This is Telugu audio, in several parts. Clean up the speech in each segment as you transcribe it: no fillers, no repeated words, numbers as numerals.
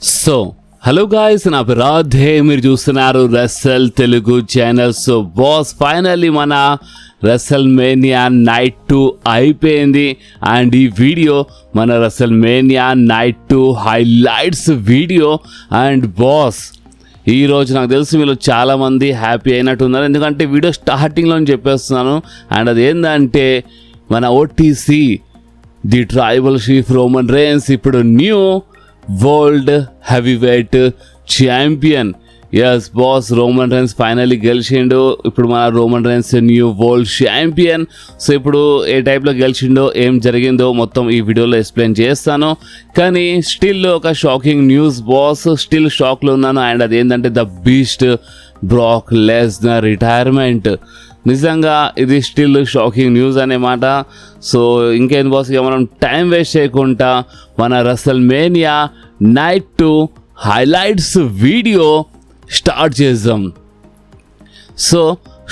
సో హలో గాయ్స్, నా పేరు రాధే, మీరు చూస్తున్నారు wrestle Telugu channel. So boss, finally మన రెసల్ మేనియా నైట్ 2 అయిపోయింది. అండ్ ఈ వీడియో మన WrestleMania night 2 highlights video. And boss, ఈరోజు నాకు తెలిసి మీరు చాలామంది హ్యాపీ అయినట్టున్నారు, ఎందుకంటే వీడియో స్టార్టింగ్లో చెప్పేస్తున్నాను. అండ్ అది ఏంటంటే మన OTC the tribal chief Roman Reigns ఇప్పుడు new world heavyweight champion. Yes boss, Roman Reigns finally గెలిచిండు. ఇప్పుడు మన Roman Reigns new world champion. So ఇప్పుడు ఏ టైప్లో గెలిచిండో, ఏం జరిగిందో మొత్తం ఈ వీడియోలో ఎక్స్ప్లెయిన్ చేస్తాను. కానీ స్టిల్ ఒక షాకింగ్ న్యూస్ బాస్, స్టిల్ షాక్లో ఉన్నాను. అండ్ అదేంటంటే the Beast Brock Lesnar retirement. నిజంగా ఇది స్టిల్ షాకింగ్ న్యూస్ అనే మాట. సో ఇంకేం బాస్, ఇక మనం టైం వేస్ట్ చేయకుండా మన WrestleMania night 2 highlights video start చేద్దాం. సో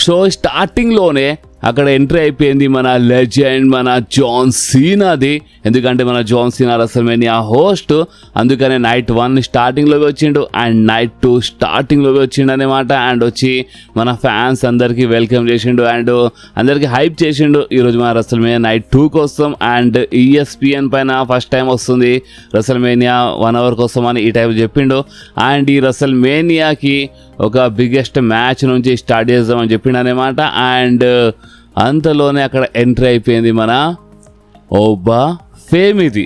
షో స్టార్టింగ్లోనే అక్కడ ఎంట్రీ అయిపోయింది మన లెజెండ్, మన జాన్ సీనాది. ఎందుకంటే మన జాన్ సీనా రెసల్ మేనియా హోస్ట్, అందుకనే నైట్ 1 స్టార్టింగ్లోకి వచ్చిండు అండ్ నైట్ 2 స్టార్టింగ్లోకి వచ్చిండు అనమాట. అండ్ వచ్చి మన ఫ్యాన్స్ అందరికీ వెల్కమ్ చేసిండు అండ్ అందరికీ హైప్ చేసిండు ఈరోజు మన రెసల్ మేనియా నైట్ 2 కోసం. అండ్ ESPN పైన ఫస్ట్ టైం వస్తుంది రెసల్ మేనియా 1 hour కోసం అని ఈ టైప్ చెప్పిండు. అండ్ ఈ రెసల్ మేనియాకి ఒక బిగ్గెస్ట్ మ్యాచ్ నుంచి స్టార్ట్ చేద్దామని చెప్పిండు అనమాట. అండ్ అంతలోనే అక్కడ ఎంట్రీ అయిపోయింది మన ఓబా ఫేమ్. ఇది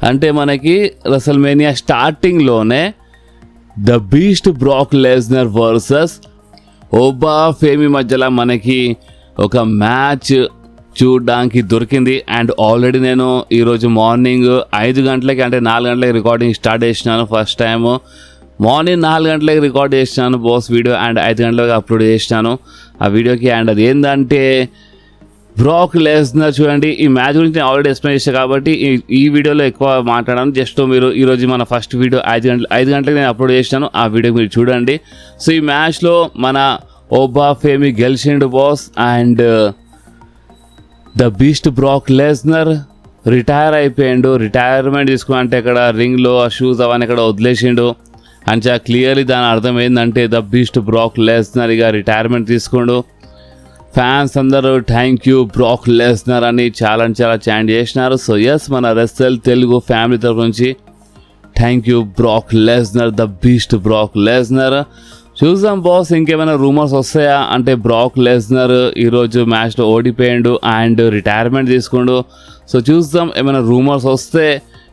అంటే మనకి రెసల్ మేనియా స్టార్టింగ్లోనే the Beast Brock Lesnar versus Oba Femi మధ్యలో మనకి ఒక మ్యాచ్ చూడడానికి దొరికింది. అండ్ ఆల్రెడీ నేను ఈరోజు మార్నింగ్ 5 గంటలకి అంటే 4 గంటలకి రికార్డింగ్ స్టార్ట్ చేసినాను. ఫస్ట్ టైము మార్నింగ్ 4 గంటలకి రికార్డ్ చేసినాను బాస్ వీడియో, అండ్ 5 గంటలకు అప్లోడ్ చేసినాను ఆ వీడియోకి. అండ్ అది ఏంటంటే బ్రాక్ లెస్నర్ చూడండి. ఈ మ్యాచ్ గురించి నేను ఆల్రెడీ ఎక్స్ప్లెయిన్ చేశాను కాబట్టి ఈ వీడియోలో ఎక్కువ మాట్లాడాను. జస్ట్ మీరు ఈరోజు మన ఫస్ట్ వీడియో 5 గంటలకు నేను అప్లోడ్ చేసినాను, ఆ వీడియో మీరు చూడండి. సో ఈ మ్యాచ్లో మన ఓబా ఫేమి గెలిచిండు boss. And the Beast Brock Lesnar retire అయిపోయిండు. రిటైర్మెంట్ తీసుకుని ఇక్కడ రింగ్లో ఆ షూస్ అవన్నీ ఇక్కడ వదిలేసిండు. అండ్ చాలా క్లియర్లీ దాని అర్థం ఏంటంటే ద బీస్ట్ బ్రాక్ లెస్నర్ ఇక రిటైర్మెంట్ తీసుకుండు. ఫ్యాన్స్ అందరూ థ్యాంక్ యూ బ్రాక్ లెస్నర్ అని చాలా చాంట్ చేసినారు. సో ఎస్, మన రెసల్ తెలుగు ఫ్యామిలీ తరఫు నుంచి thank you Brock Lesnar, the Beast Brock Lesnar. చూద్దాం బాస్, ఇంకేమైనా రూమర్స్ వస్తాయా అంటే బ్రాక్ లెస్నర్ ఈరోజు మ్యాచ్లో ఓడిపోయాడు అండ్ రిటైర్మెంట్ తీసుకుండు. సో చూద్దాం, ఏమైనా రూమర్స్ వస్తే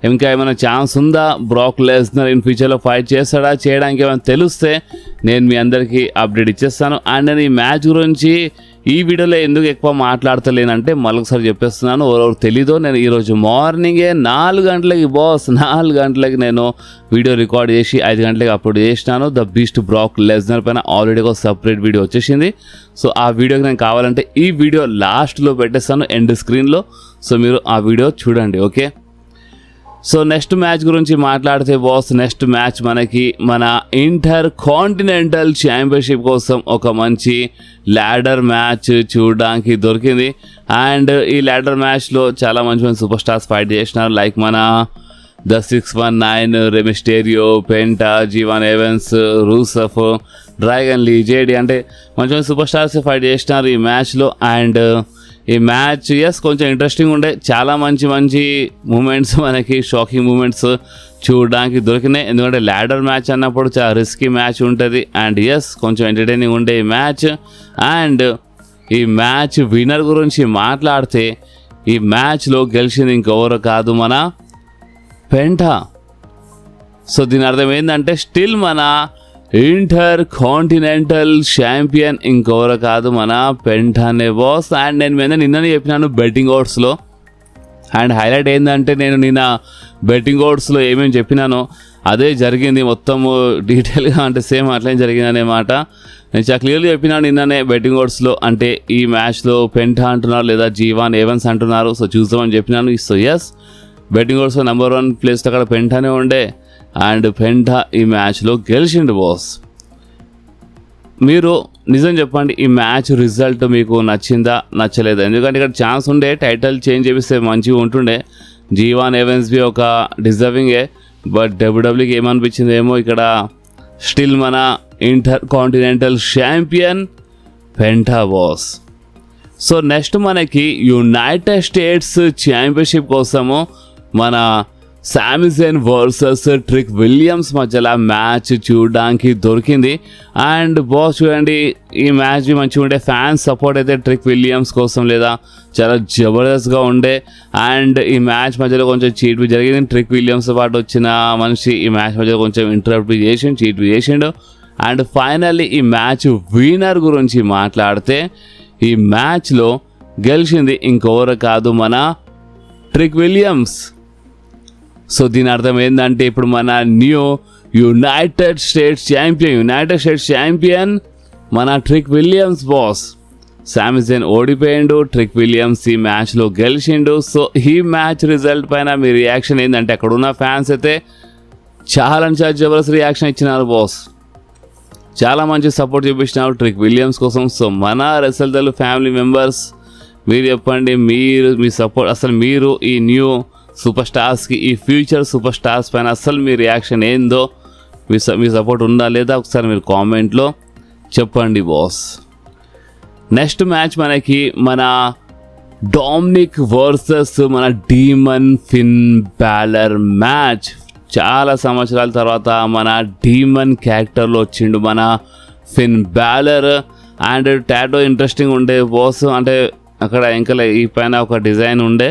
ఇంకా ఏమైనా ఛాన్స్ ఉందా, బ్రాక్ లెస్నర్ ఇన్ ఫ్యూచర్లో ఫైట్ చేస్తాడా, చేయడానికి ఏమైనా తెలిస్తే నేను మీ అందరికీ అప్డేట్ ఇచ్చేస్తాను. అండ్ నేను ఈ మ్యాచ్ గురించి ఈ వీడియోలో ఎందుకు ఎక్కువ మాట్లాడతలేనంటే మళ్ళొకసారి చెప్పేస్తున్నాను, ఎవరెవరు తెలీదో. నేను ఈరోజు మార్నింగే 4 గంటలకి బాస్, 4 గంటలకి నేను వీడియో రికార్డ్ చేసి 5 గంటలకి అప్లోడ్ చేసినాను. ద బీస్ట్ బ్రాక్ లెస్నర్ పైన ఆల్రెడీ ఒక సపరేట్ వీడియో వచ్చేసింది. సో ఆ వీడియోకి నేను కావాలంటే ఈ వీడియో లాస్ట్లో పెట్టేస్తాను ఎండ్ స్క్రీన్లో. సో మీరు ఆ వీడియో చూడండి, ఓకే. సో నెక్స్ట్ మ్యాచ్ గురించి మాట్లాడితే బాస్, నెక్స్ట్ మ్యాచ్ మనకి మన ఇంటర్ కాంటినెంటల్ ఛాంపియన్షిప్ కోసం ఒక మంచి ల్యాడర్ మ్యాచ్ చూడడానికి దొరికింది. అండ్ ఈ ల్యాడర్ మ్యాచ్లో చాలా మంచి సూపర్ స్టార్స్ ఫైట్ చేసినారు. లైక్ మన the 619, Rey Mysterio, Penta, Jevon Evans, Rusev, Dragon Lee, JD అంటే మంచి సూపర్ స్టార్స్ ఫైట్ చేసినారు ఈ మ్యాచ్లో. అండ్ ఈ మ్యాచ్ ఎస్ కొంచెం ఇంట్రెస్టింగ్ ఉండే, చాలా మంచి మూమెంట్స్, మనకి షాకింగ్ మూమెంట్స్ చూడడానికి దొరికినాయి. ఎందుకంటే ల్యాడర్ మ్యాచ్ అన్నప్పుడు చాలా రిస్కీ మ్యాచ్ ఉంటుంది. అండ్ ఎస్ కొంచెం ఎంటర్టైనింగ్ ఉండే ఈ మ్యాచ్. అండ్ ఈ మ్యాచ్ విన్నర్ గురించి మాట్లాడితే ఈ మ్యాచ్లో గెలిచింది ఇంకెవరు కాదు, మన పెంటా. సో దీని అర్థం ఏంటంటే స్టిల్ మన ఇంటర్ కాంటినెంటల్ ఛాంపియన్ ఇంకెవరు కాదు, మన పెంటానే బాస్. అండ్ నేను నిన్ననే చెప్పినాను బెట్టింగ్ ఓట్స్లో. అండ్ హైలైట్ ఏంటంటే నేను నిన్న బెట్టింగ్ ఓట్స్లో ఏమేమి చెప్పినానో అదే జరిగింది మొత్తము డీటెయిల్గా, అంటే సేమ్ అట్లనే జరిగింది అన్నమాట. నేను చాలా క్లియర్గా చెప్పినాను నిన్ననే బెట్టింగ్ ఓట్స్లో. అంటే ఈ మ్యాచ్లో పెంటా అంటున్నారు లేదా జీవాన్ ఎవెన్స్ అంటున్నారు. సో చూద్దామని చెప్పినాను. సో ఎస్, బెట్టింగ్ ఓట్స్లో నెంబర్ 1 ప్లేస్ అక్కడ పెంటానే ఉండే. అండ్ పెంటా ఈ మ్యాచ్లో గెలిచిండు బాస్. మీరు నిజం చెప్పండి, ఈ మ్యాచ్ రిజల్ట్ మీకు నచ్చిందా నచ్చలేదా? ఎందుకంటే ఇక్కడ ఛాన్స్ ఉండే టైటిల్ చేంజ్ చేపిస్తే మంచిగా ఉంటుండే. జీవాన్ ఎవెన్స్ బి ఒక డిజర్వింగే, బట్ డబ్ల్యూడబ్ల్యూకి ఏమనిపించింది ఏమో ఇక్కడ స్టిల్ మన inter continental champion Penta boss. So next మనకి యునైటెడ్ స్టేట్స్ ఛాంపియన్షిప్ కోసము మన సామీ జైన్ వర్సెస్ ట్రిక్ విలియమ్స్ మధ్యలో మ్యాచ్ చూడడానికి దొరికింది. అండ్ బాస్ చూడండి, ఈ మ్యాచ్ మంచిగా ఉండే, ఫ్యాన్స్ సపోర్ట్ అయితే ట్రిక్ విలియమ్స్ కోసం లేదా చాలా జబర్దస్త్గా ఉండే. అండ్ ఈ మ్యాచ్ మధ్యలో కొంచెం చీట్ జరిగింది. ట్రిక్ విలియమ్స్తో పాటు వచ్చిన మనిషి ఈ మ్యాచ్ మధ్యలో కొంచెం ఇంటరప్ట్ చేసిండు, చీట్ చేసిండు. అండ్ ఫైనల్లీ ఈ మ్యాచ్ విన్నర్ గురించి మాట్లాడితే ఈ మ్యాచ్లో గెలిచింది ఇంకెవరు కాదు, మన ట్రిక్ విలియమ్స్. సో దీని అర్థం ఏంటంటే ఇప్పుడు మన న్యూ యునైటెడ్ స్టేట్స్ ఛాంపియన్ మన ట్రిక్ విలియమ్స్ బాస్. సామీ జైన్ ఓడిపోయిండు, ట్రిక్ విలియమ్స్ ఈ మ్యాచ్లో గెలిచిండు. సో ఈ మ్యాచ్ రిజల్ట్ పైన మీ రియాక్షన్ ఏంటంటే అక్కడ ఉన్న ఫ్యాన్స్ అయితే చాలా జబర్దస్త్ రియాక్షన్ ఇచ్చినారు బాస్, చాలా మంచి సపోర్ట్ చూపించినారు ట్రిక్ విలియమ్స్ కోసం. సో మన రెసల్ తెలుగు ఫ్యామిలీ మెంబర్స్ మీరు చెప్పండి, మీ సపోర్ట్ అసలు మీరు ఈ న్యూ సూపర్ స్టార్స్కి, ఈ ఫ్యూచర్ సూపర్ స్టార్స్ పైన అసలు మీ రియాక్షన్ ఏందో, మీ సపోర్ట్ ఉందా లేదా ఒకసారి మీరు కామెంట్లో చెప్పండి బాస్. నెక్స్ట్ మ్యాచ్ మనకి మన డామినిక్ వర్సెస్ మన డీమన్ ఫిన్ బ్యాలర్ మ్యాచ్. చాలా సంవత్సరాల తర్వాత మన డీమన్ క్యారెక్టర్లో వచ్చిండు మన ఫిన్ బ్యాలర్. అండ్ టాటో ఇంట్రెస్టింగ్ ఉండే బాస్, అంటే అక్కడ ఇంకా ఈ పైన ఒక డిజైన్ ఉండే.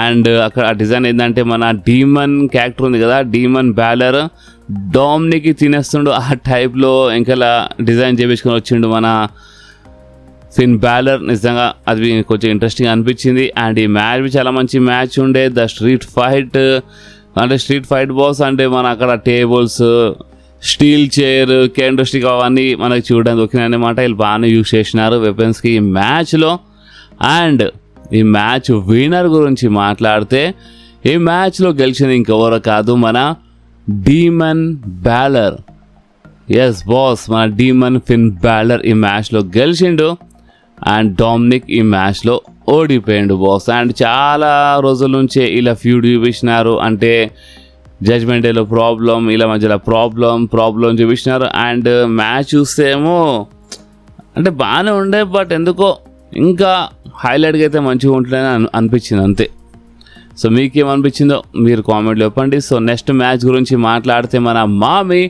అండ్ అక్కడ ఆ డిజైన్ ఏంటంటే మన డీమన్ క్యారెక్టర్ ఉంది కదా, డీమన్ బ్యాలర్ డామినికి తినేస్తుండు, ఆ టైప్లో ఇంకా డిజైన్ చేయించుకొని వచ్చిండు మన ఫిన్ బ్యాలర్. నిజంగా అది కొంచెం ఇంట్రెస్టింగ్ అనిపించింది. అండ్ ఈ మ్యాచ్ చాలా మంచి మ్యాచ్ ఉండే, ద స్ట్రీట్ ఫైట్ బాస్. అంటే మన అక్కడ tables, steel chair, candle stick అవన్నీ మనకి చూడడానికి దొరికినాయి అన్నమాట. వీళ్ళు బాగానే యూజ్ చేసినారు వెపన్స్కి ఈ మ్యాచ్లో. అండ్ ఈ మ్యాచ్ విన్నర్ గురించి మాట్లాడితే ఈ మ్యాచ్లో గెలిచింది ఇంకెవరో కాదు, మన డీమన్ బ్యాలర్. ఎస్ బాస్, మన డీమన్ ఫిన్ బ్యాలర్ ఈ మ్యాచ్లో గెలిచిండు. అండ్ డామినిక్ ఈ మ్యాచ్లో ఓడిపోయిండు బాస్. అండ్ చాలా రోజుల నుంచే ఇలా ఫ్యూడ్ చూపించినారు, అంటే జడ్జ్మెంట్ డేలో ప్రాబ్లం, ఇలా మధ్యలో ప్రాబ్లం చూపించినారు. అండ్ మ్యాచ్ చూస్తే ఏమో అంటే బాగానే ఉండే, బట్ ఎందుకో ఇంకా హైలైట్గా అయితే మంచిగా ఉంటుందని అనిపించింది అంతే. సో మీకేమనిపించిందో మీరు కామెంట్లో చెప్పండి. సో నెక్స్ట్ మ్యాచ్ గురించి మాట్లాడితే మన Mami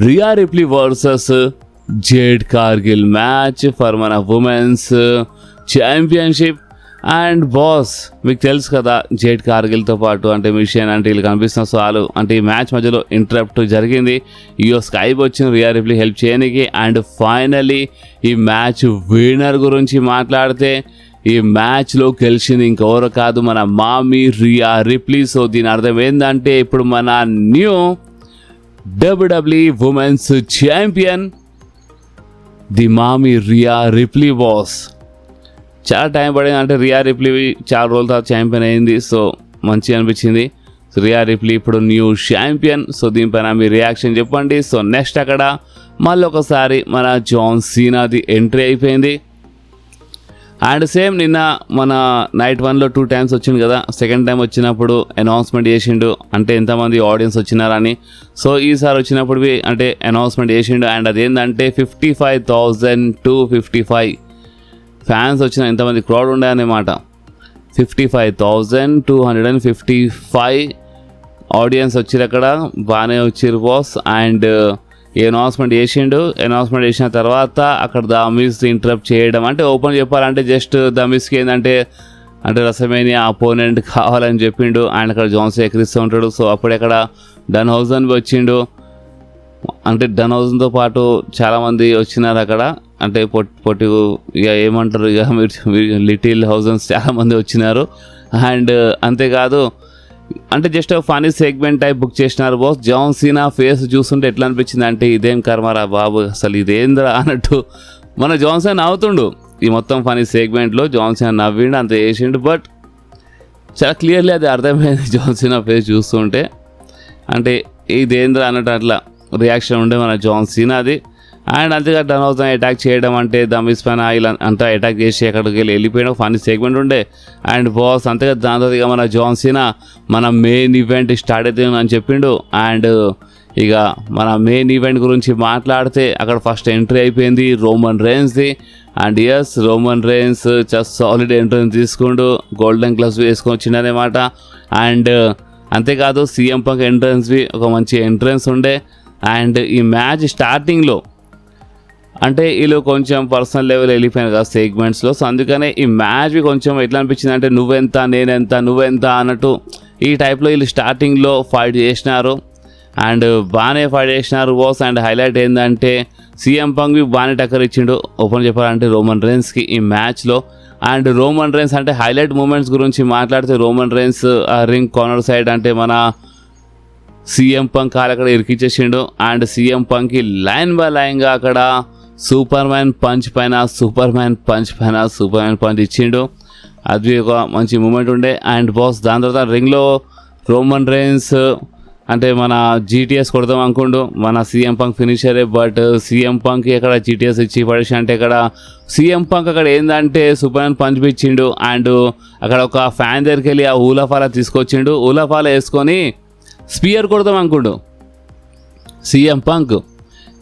Rhea Ripley versus Jade Cargill match for మన ఉమెన్స్ ఛాంపియన్షిప్. అండ్ బాస్ మీకు తెలుసు కదా, జేడ్ కార్గిల్తో పాటు అంటే మిషన్ అంటే వీళ్ళు కనిపిస్తున్న చాలు, అంటే ఈ మ్యాచ్ మధ్యలో ఇంటరప్ట్ జరిగింది. స్కైప్ వచ్చింది రియా రిప్లీ హెల్ప్ చేయడానికి. అండ్ ఫైనలీ ఈ మ్యాచ్ విన్నర్ గురించి మాట్లాడితే ఈ మ్యాచ్లో గెలిచింది ఇంకెవరో కాదు, మన మామి రియా రిప్లీ. సో దీని అర్థం ఏంటంటే ఇప్పుడు మన new WWE women's champion the Mami Rhea Ripley boss. చాలా టైం పడింది, అంటే రియా రిప్లీ చాలా రోజుల తర్వాత ఛాంపియన్ అయింది. సో మంచిగా అనిపించింది. సో రియా రిప్లీ ఇప్పుడు న్యూ ఛాంపియన్. సో దీనిపైన మీ రియాక్షన్ చెప్పండి. సో నెక్స్ట్ అక్కడ మళ్ళీ ఒకసారి మన జాన్ సీనాది ఎంట్రీ అయిపోయింది. అండ్ సేమ్ నిన్న మన నైట్ 1లో 2 times వచ్చింది కదా, సెకండ్ టైం వచ్చినప్పుడు అనౌన్స్మెంట్ చేసిండు అంటే ఎంతమంది ఆడియన్స్ వచ్చినారని. సో ఈసారి వచ్చినప్పుడు అంటే అనౌన్స్మెంట్ చేసిండు. అండ్ అదేంటంటే 55,000 to 55 ఫ్యాన్స్ వచ్చిన, ఎంతమంది క్రౌడ్ ఉండే అన్నమాట. 55,255 ఆడియన్స్ వచ్చిరు అక్కడ, బాగానే వచ్చిరు బాస్. అండ్ అనౌన్స్మెంట్ చేసిన తర్వాత అక్కడ ద మిస్ ఇంటరప్ట్ చేయడం, అంటే ఓపెన్ చెప్పాలంటే జస్ట్ ద మిస్కి ఏంటంటే రసమేనియా అపోనెంట్ కావాలని చెప్పిండు. అండ్ అక్కడ జాన్సన్ ఎక్కిరిస్తూ ఉంటాడు. సో అప్పుడు అక్కడ డన్ హౌజన్ వచ్చిండు, అంటే డన్ హౌజన్తో పాటు చాలామంది వచ్చినారు అక్కడ, అంటే పొట్టి ఇక ఏమంటారు ఇక మీరు లిటిల్ హౌజన్స్ చాలామంది వచ్చినారు. అండ్ అంతేకాదు అంటే just funny segment type book చేసినారు బాస్. జాన్ సీనా ఫేస్ చూస్తుంటే ఎట్లా అనిపించింది అంటే ఇదేం కర్మరా బాబు, అసలు ఇదేంద్రా అన్నట్టు మన జాన్ సీనా నవ్వుతుండు. ఈ మొత్తం ఫనీ సెగ్మెంట్లో జాన్ సీనా నవ్విండు, అంత చేసిండు. బట్ చాలా క్లియర్లీ అది అర్థమైంది జాన్ సీనా ఫేస్ చూస్తుంటే, అంటే ఇదేంద్రా అన్నట్టు అట్లా రియాక్షన్ ఉండే మన జాన్ సీనాది. అండ్ అంతేగా డన్ అవుతాం అటాక్ చేయడం అంటే దమిస్ పైన ఇలా అంతా అటాక్ చేసి అక్కడికి వెళ్ళిపోయిన ఫన్నీ సెగ్మెంట్ ఉండే. అండ్ బాస్ అంతేగా దాని తర్వాత ఇక మన జాన్ సీనా మన మెయిన్ ఈవెంట్ స్టార్ట్ అవుతుంది అని చెప్పిండు. అండ్ ఇక మన మెయిన్ ఈవెంట్ గురించి మాట్లాడితే అక్కడ ఫస్ట్ ఎంట్రీ అయిపోయింది రోమన్ రేన్స్ది. And yes Roman Reigns just solid entry తీసుకుంటూ గోల్డెన్ గ్లవ్స్ వేసుకొని వచ్చిందనేమాట. అండ్ అంతేకాదు సీఎం పంక్ ఎంట్రన్స్వి ఒక మంచి ఎంట్రన్స్ ఉండే. అండ్ ఈ మ్యాచ్ స్టార్టింగ్లో అంటే వీళ్ళు కొంచెం పర్సనల్ లెవెల్ వెళ్ళిపోయారు కదా సెగ్మెంట్స్లో. సో అందుకనే ఈ మ్యాచ్ కొంచెం ఎట్లా అనిపించింది అంటే నువ్వెంత నేనెంత నువ్వెంత అన్నట్టు ఈ టైప్లో వీళ్ళు స్టార్టింగ్లో ఫైట్ చేసినారు. అండ్ బాగానే ఫైట్ చేసినారు బాస్. అండ్ హైలైట్ ఏంటంటే సీఎం పంక్వి బాగానే టక్కర్ ఇచ్చిండు ఓపెన్ చెప్పాలంటే రోమన్ రేన్స్కి ఈ మ్యాచ్లో. అండ్ రోమన్ రేన్స్ అంటే హైలైట్ మూమెంట్స్ గురించి మాట్లాడితే Roman rains ring corner side అంటే మన సీఎం పంక్ కాలు అక్కడ ఇరికిచ్చేసిండు. అండ్ సీఎం పంక్కి లైన్ బై లైన్గా అక్కడ సూపర్ మ్యాన్ పంచ్ పైన సూపర్ మ్యాన్ పంచ్ ఇచ్చిండు. అది ఒక మంచి మూమెంట్ ఉండే. అండ్ బాస్ దాని తర్వాత రింగ్లో రోమన్ రేన్స్ అంటే మన జీటీఎస్ కొడదాం అనుకుండు మన సీఎం పంక్ ఫినిషరే. బట్ సీఎం పంక్ అక్కడ జీటీఎస్ ఇచ్చి పడేసి అంటే ఇక్కడ సీఎం పంక్ అక్కడ ఏంటంటే సూపర్ మ్యాన్ పంచ్ ఇచ్చిండు. అండ్ అక్కడ ఒక ఫ్యాన్ దగ్గరికి వెళ్ళి ఆ ఊలాఫాలా తీసుకొచ్చిండు. ఊలాఫాలా వేసుకొని స్పియర్ కొడదాం అనుకుండు సీఎం పంక్.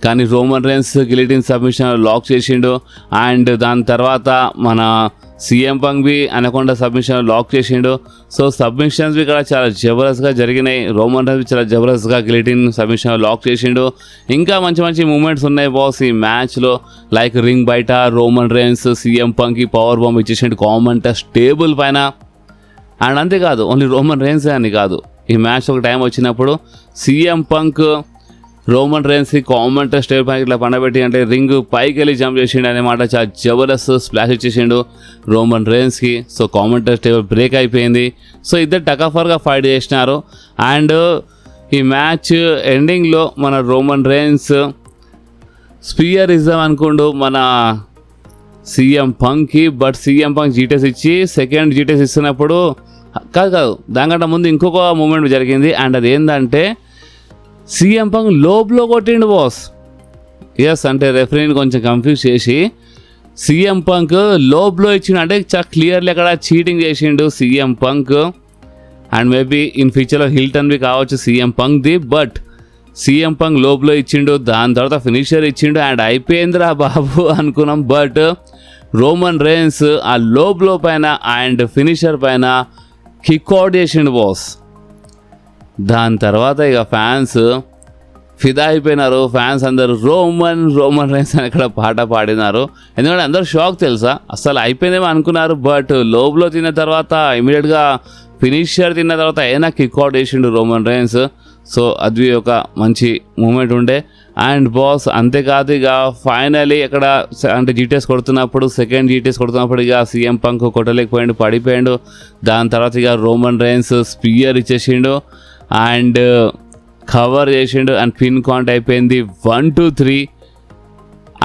కానీ Roman Reigns guillotine submission lock చేసిండు. అండ్ దాని తర్వాత మన సీఎం పంక్ బి అనకొండ సబ్మిషన్ లాక్ చేసిండు. సో సబ్మిషన్స్ ఇక్కడ చాలా జబర్దస్త్గా జరిగినాయి. రోమన్ రేన్స్ చాలా జబర్దస్త్గా గిలిటిన్ సబ్మిషన్ లాక్ చేసిండు. ఇంకా మంచి మంచి మూమెంట్స్ ఉన్నాయి బాస్ ఈ మ్యాచ్లో. లైక్ రింగ్ బయట రోమన్ రేన్స్ సీఎం పంక్కి పవర్ బాంబ్ ఇచ్చేసిండు కామెంటెస్ట్ టేబుల్ పైన. అండ్ అంతేకాదు ఓన్లీ రోమన్ రేన్స్ అని కాదు, ఈ మ్యాచ్ ఒక టైం వచ్చినప్పుడు సీఎం పంక్ రోమన్ రేన్స్కి కామెంటెస్ట్ టేబుల్ పైకి ఇట్లా పండబెట్టి అంటే రింగ్ పైకి వెళ్ళి జంప్ చేసిండు అనమాట. చాలా జబర్దస్త్ స్ప్లాష్ ఇచ్చేసిండు రోమన్ రేన్స్కి. సో కామెంటెస్ట్ టేబుల్ బ్రేక్ అయిపోయింది. సో ఇద్దరు టకాఫర్గా ఫైట్ చేసినారు. అండ్ ఈ మ్యాచ్ ఎండింగ్లో మన రోమన్ రేన్స్ స్పియర్ ఇద్దాం అనుకుండు మన సీఎం పంక్కి. బట్ సీఎం పంక్ జీటీఎస్ ఇచ్చి సెకండ్ జీటీఎస్ ఇస్తున్నప్పుడు కాదు దానికంటే ముందు ఇంకొక మూమెంట్ జరిగింది. అండ్ అది ఏంటంటే సీఎం పంక్ లోబ్లో కొట్టిండు బాస్. ఎస్ అంటే రెఫరీని కొంచెం కన్ఫ్యూజ్ చేసి సీఎం పంక్ లోబ్లో ఇచ్చిండు. అంటే చాలా క్లియర్లీ అక్కడ చీటింగ్ చేసిండు CM punk. And maybe in ఫ్యూచర్లో హిల్టన్వి కావచ్చు సీఎం పంక్ది. బట్ సీఎం పంక్ లోబ్లో ఇచ్చిండు. దాని తర్వాత ఫినిషర్ ఇచ్చిండు. అండ్ అయిపోయిందిరా బాబు అనుకున్నాం. బట్ రోమన్ రేన్స్ ఆ లోబ్లో పైన అండ్ ఫినిషర్ పైన కిక్ అవుట్ చేసిండు బాస్. దాని తర్వాత ఇక ఫ్యాన్స్ ఫిదా అయిపోయినారు. ఫ్యాన్స్ అందరూ రోమన్ రేన్స్ అని ఇక్కడ పాట పాడినారు. ఎందుకంటే అందరూ షాక్ తెలుసా, అసలు అయిపోయిందేమో అనుకున్నారు. బట్ లోబ్లో తిన్న తర్వాత ఇమీడియట్గా ఫినిషర్ తిన్న తర్వాత అయినా కిక్అవుట్ చేసిండు రోమన్ రేన్స్. సో అది ఒక మంచి మూమెంట్ ఉండే. అండ్ బాస్ అంతేకాదు ఇక ఫైనలీ ఇక్కడ అంటే జీటీఎస్ కొడుతున్నప్పుడు సెకండ్ జీటీఎస్ కొడుతున్నప్పుడు ఇక సీఎం పంక్ కొట్టలేకపోయిండు, పడిపోయాడు. దాని తర్వాత ఇక రోమన్ రేన్స్ స్పియర్ ఇచ్చేసిండు అండ్ కవర్ చేసిండు. అండ్ పిన్ కౌంట్ అయిపోయింది 1-2-3.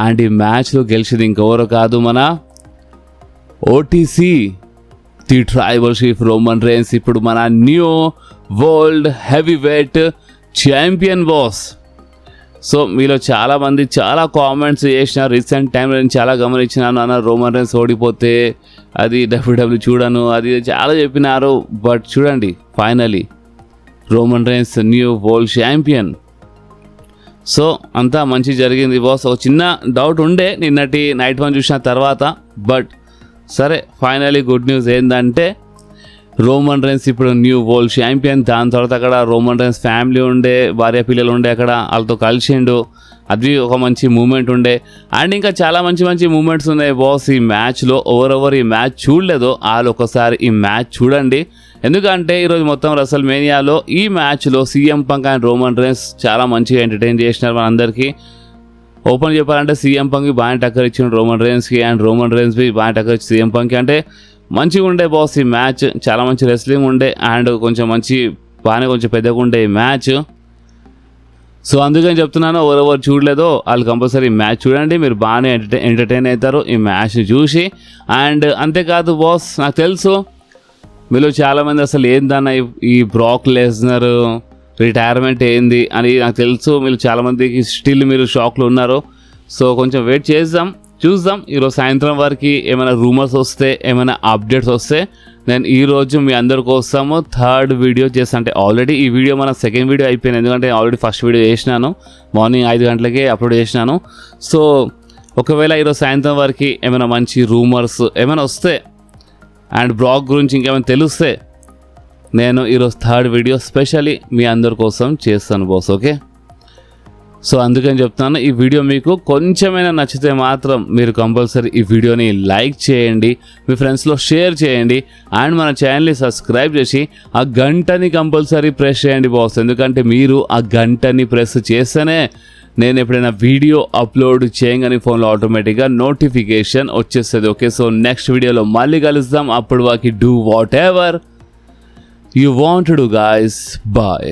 అండ్ ఈ మ్యాచ్లో గెలిచింది ఇంకెవరో కాదు మన OTC the tribal chief Roman Reigns. ఇప్పుడు మన new world heavy weight champion boss. So మీలో చాలామంది చాలా కామెంట్స్ చేసినారు. రీసెంట్ టైంలో నేను చాలా గమనించినాను అన్న రోమన్ రేన్స్ ఓడిపోతే అది డబ్ల్యూడబ్ల్యూ చూడను అది చాలా చెప్పినారు. బట్ చూడండి finally Roman Reigns new world champion. So అంతా మంచి జరిగింది బాస్. ఒక చిన్న డౌట్ ఉండే నిన్నటి నైట్ వన్ చూసిన తర్వాత. బట్ సరే ఫైనలీ గుడ్ న్యూస్ ఏంటంటే రోమన్ రేన్స్ ఇప్పుడు న్యూ వరల్డ్ ఛాంపియన్. దాని తర్వాత అక్కడ రోమన్ రేన్స్ ఫ్యామిలీ ఉండే, భార్య పిల్లలు ఉండే, అక్కడ వాళ్ళతో కలిసిండు. అది ఒక మంచి మూమెంట్ ఉండే. అండ్ ఇంకా చాలా మంచి మంచి మూమెంట్స్ ఉన్నాయి బాస్ ఈ మ్యాచ్లో. ఎవరెవరు ఈ మ్యాచ్ చూడలేదో వాళ్ళు ఒకసారి ఈ మ్యాచ్ చూడండి. ఎందుకంటే ఈరోజు మొత్తం రెసల్ మేనియాలో ఈ మ్యాచ్లో CM punk and Roman rains చాలా మంచిగా ఎంటర్టైన్ చేసినారు మనందరికీ. ఓపెన్ చెప్పాలంటే సీఎం పంక్కి బాగా టక్కర్ ఇచ్చిండు రోమన్ రేన్స్కి. అండ్ రోమన్ రేన్స్కి బాగా టక్కర్ ఇచ్చి సీఎం పంక్కి. అంటే మంచిగా ఉండే బాస్ ఈ మ్యాచ్. చాలా మంచి రెస్లింగ్ ఉండే అండ్ కొంచెం మంచి బాగానే కొంచెం పెద్దగా ఉండే ఈ మ్యాచ్. సో అందుకని చెప్తున్నాను ఎవరెవరు చూడలేదో వాళ్ళు కంపల్సరీ మ్యాచ్ చూడండి. మీరు బాగానే ఎంటర్టైన్ అవుతారు ఈ మ్యాచ్ చూసి. అండ్ అంతేకాదు బాస్ నాకు తెలుసు మీలో చాలామంది అసలు ఏందన్న ఈ బ్రాక్ లెస్నర్ రిటైర్మెంట్ ఏంది అని నాకు తెలుసు. మీరు చాలామందికి స్టిల్ మీరు షాక్లో ఉన్నారు. సో కొంచెం వెయిట్ చేద్దాం, చూద్దాం. ఈరోజు సాయంత్రం వరకు ఏమైనా రూమర్స్ వస్తే, ఏమైనా అప్డేట్స్ వస్తే నేను ఈరోజు మీ అందరి కోసము థర్డ్ వీడియో చేస్తాను. అంటే ఆల్రెడీ ఈ వీడియో మన సెకండ్ వీడియో అయిపోయింది, ఎందుకంటే ఆల్రెడీ ఫస్ట్ వీడియో చేసినాను, మార్నింగ్ 5 గంటలకే అప్లోడ్ చేసినాను. సో ఒకవేళ ఈరోజు సాయంత్రం వరకు ఏమైనా మంచి రూమర్స్ ఏమైనా వస్తే అండ్ బ్లాగ్ గురించి ఇంకేమైనా తెలిస్తే నేను ఈరోజు థర్డ్ వీడియో స్పెషల్లీ మీ అందరి కోసం చేస్తాను బాస్. ఓకే, సో అందుకని చెప్తాను, ఈ వీడియో మీకు కొంచెమైనా నచ్చితే మాత్రం మీరు కంపల్సరీ ఈ వీడియోని లైక్ చేయండి, మీ ఫ్రెండ్స్లో షేర్ చేయండి అండ్ మన ఛానల్ని సబ్స్క్రైబ్ చేసి ఆ గంటని కంపల్సరీ ప్రెస్ చేయండి బాస్. ఎందుకంటే మీరు ఆ గంటని ప్రెస్ చేస్తేనే నేను ఎప్పుడైనా వీడియో అప్లోడ్ చేయగానే ఫోన్లో ఆటోమేటిక్గా నోటిఫికేషన్ వచ్చేస్తుంది. ఓకే, సో నెక్స్ట్ వీడియోలో మళ్ళీ కలుద్దాం. అప్పుడు వాకి do whatever you want to do guys. Bye.